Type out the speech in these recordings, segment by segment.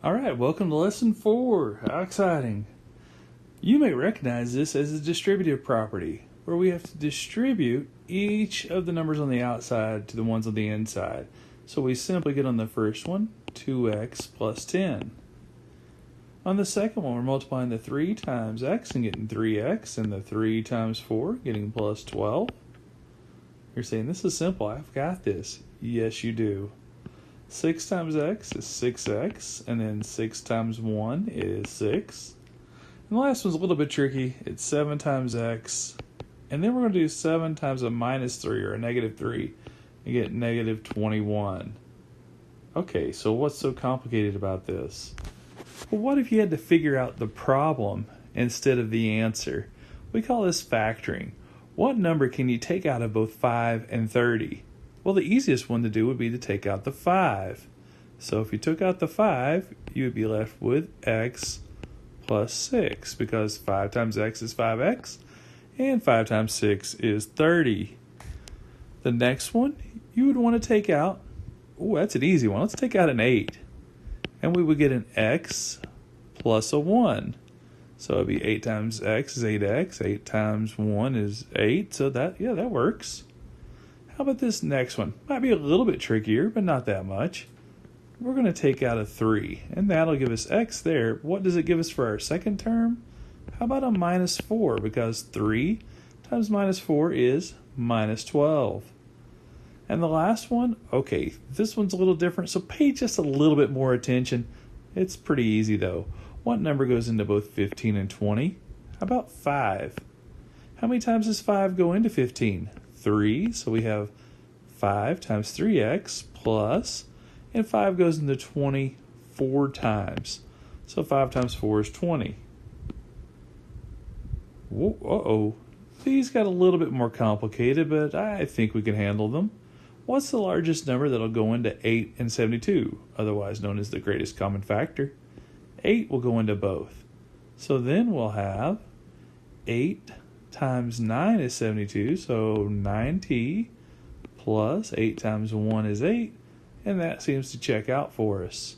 All right, welcome to lesson 4. How exciting. You may recognize this as a distributive property, where we have to distribute each of the numbers on the outside to the ones on the inside. So we simply get on the first one, 2x plus 10. On the second one, we're multiplying the 3 times x and getting 3x, and the 3 times 4, getting plus 12. You're saying, this is simple, I've got this. Yes, you do. 6 times x is 6x, and then 6 times 1 is 6. And the last one's a little bit tricky. It's 7 times x, and then we're going to do 7 times a minus 3, or a negative 3, and get negative 21. Okay, so what's so complicated about this? Well, what if you had to figure out the problem instead of the answer? We call this factoring. What number can you take out of both 5 and 30? Well, the easiest one to do would be to take out the 5. So if you took out the 5, you would be left with x plus 6, because 5 times x is 5x, and 5 times 6 is 30. The next one, you would want to take out, that's an easy one. Let's take out an 8. And we would get an x plus a 1. So it would be 8 times x is 8x, 8 times 1 is 8, so that works. How about this next one? Might be a little bit trickier, but not that much. We're going to take out a 3, and that'll give us x there. What does it give us for our second term? How about a minus 4? Because 3 times minus 4 is minus 12. And the last one, okay, this one's a little different, so pay just a little bit more attention. It's pretty easy, though. What number goes into both 15 and 20? How about 5? How many times does 5 go into 15? 3, so we have 5 times 3x plus, and 5 goes into 20 4 times. So 5 times 4 is 20. Whoa, these got a little bit more complicated, but I think we can handle them. What's the largest number that'll go into 8 and 72, otherwise known as the greatest common factor? 8 will go into both. So then we'll have 8 times 9 is 72, so 9t plus 8 times 1 is 8, and that seems to check out for us.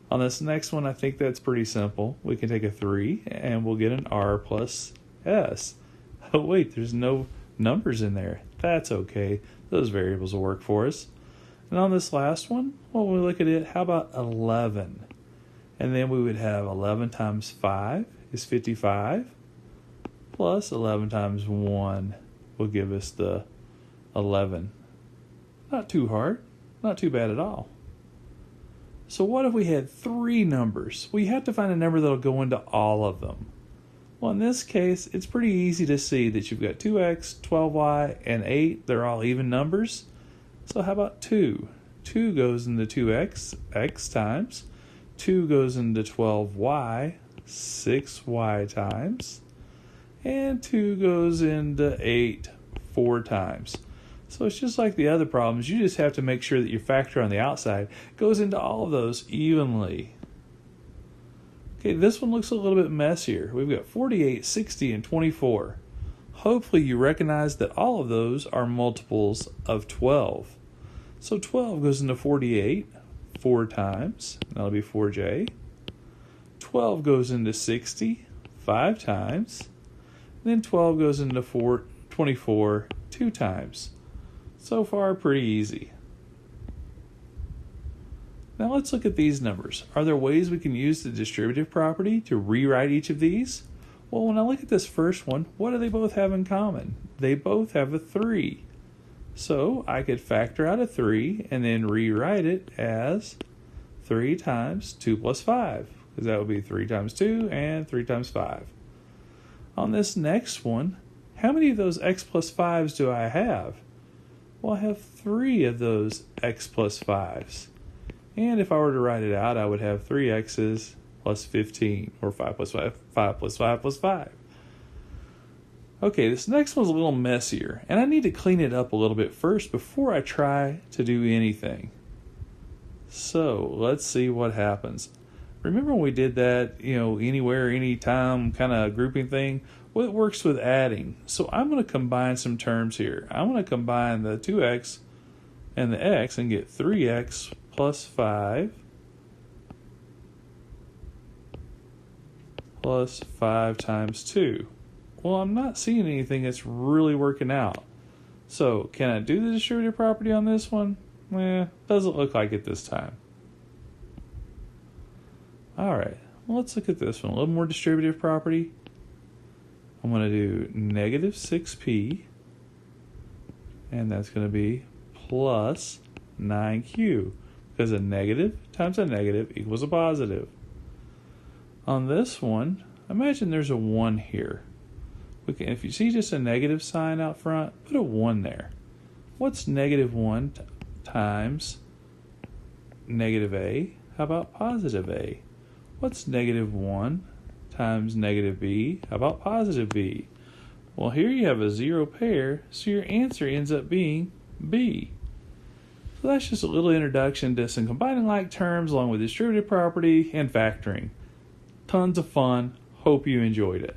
On this next one, I think that's pretty simple. We can take a 3, and we'll get an r plus s. Oh wait, there's no numbers in there. That's okay. Those variables will work for us. And on this last one, when we look at it, how about 11? And then we would have 11 times 5 is 55, plus 11 times 1 will give us the 11. Not too hard, not too bad at all. So what if we had 3 numbers? We have to find a number that'll go into all of them. Well, in this case, it's pretty easy to see that you've got 2x, 12y, and 8. They're all even numbers. So how about 2? 2 goes into 2x, x times. 2 goes into 12y, 6y times. And 2 goes into 8, 4 times. So it's just like the other problems. You just have to make sure that your factor on the outside goes into all of those evenly. Okay, this one looks a little bit messier. We've got 48, 60, and 24. Hopefully you recognize that all of those are multiples of 12. So 12 goes into 48 4 times. That'll be 4j. 12 goes into 60 5 times. Then 12 goes into 24 2 times. So far, pretty easy. Now let's look at these numbers. Are there ways we can use the distributive property to rewrite each of these? Well, when I look at this first one, what do they both have in common? They both have a 3. So I could factor out a 3 and then rewrite it as 3 times 2 plus 5, because that would be 3 times 2 and 3 times 5. On this next one, how many of those x plus 5s do I have? Well, I have 3 of those x plus 5s. And if I were to write it out, I would have 3 x's plus 15, or 5 plus 5, 5 plus 5 plus 5. Okay, this next one's a little messier, and I need to clean it up a little bit first before I try to do anything. So, let's see what happens. Remember when we did that, anywhere, anytime kind of grouping thing? Well, it works with adding. So I'm going to combine some terms here. I'm going to combine the 2x and the x and get 3x plus 5 plus 5 times 2. Well, I'm not seeing anything that's really working out. So, can I do the distributive property on this one? Doesn't look like it this time. Alright, well, let's look at this one. A little more distributive property. I'm going to do negative 6p, and that's going to be plus 9q, because a negative times a negative equals a positive. On this one, imagine there's a 1 here. If you see just a negative sign out front, put a 1 there. What's negative 1 times negative a? How about positive a? What's negative 1 times negative b? How about positive b? Well, here you have a 0 pair, so your answer ends up being b. So that's just a little introduction to some combining like terms along with distributive property and factoring. Tons of fun. Hope you enjoyed it.